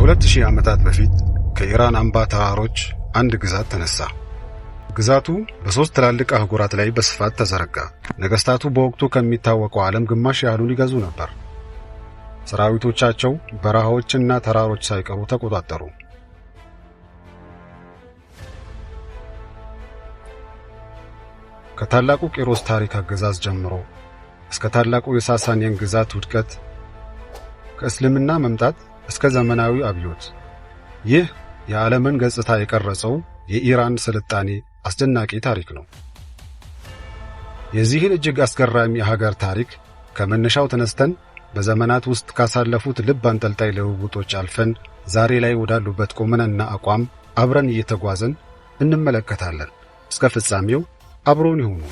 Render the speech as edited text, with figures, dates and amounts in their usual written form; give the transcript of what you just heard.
ከ2000 ዓመታት በፊት ከኢራን አምባ ተራሮች አንድ ግዛት ተነሳ። ግዛቱ በሶስት ትላልቅ አህጉራት ላይ በስፋት ተዘረጋ። ነገስታቱ በወቅቱ ከሚታወቀው ዓለም ግማሽ ያህሉን ይገዙ ነበር። ሰራዊቶቻቸው በረሃዎችና ተራሮች ሳይቀሩ ተቆጣጠሩ። ከታላቁ ቂሮስ ታሪክ አገዛዝ ጀምሮ እስከ ታላቁ የሳሳኒያን ግዛት ውድቀት፣ ከእስልምና መምጣት እስከ ዘመናዊ አብዮት፣ ይህ የዓለምን ገጽታ የቀረጸው የኢራን ስልጣኔ አስደናቂ ታሪክ ነው። የዚህን እጅግ አስገራሚ የሀገር ታሪክ ከመነሻው ተነስተን በዘመናት ውስጥ ካሳለፉት ልብ አንጠልጣይ ልውውጦች አልፈን ዛሬ ላይ ወዳሉበት ቁመናና አቋም አብረን እየተጓዝን እንመለከታለን። እስከ ፍጻሜው አብሮን ይሁኑ።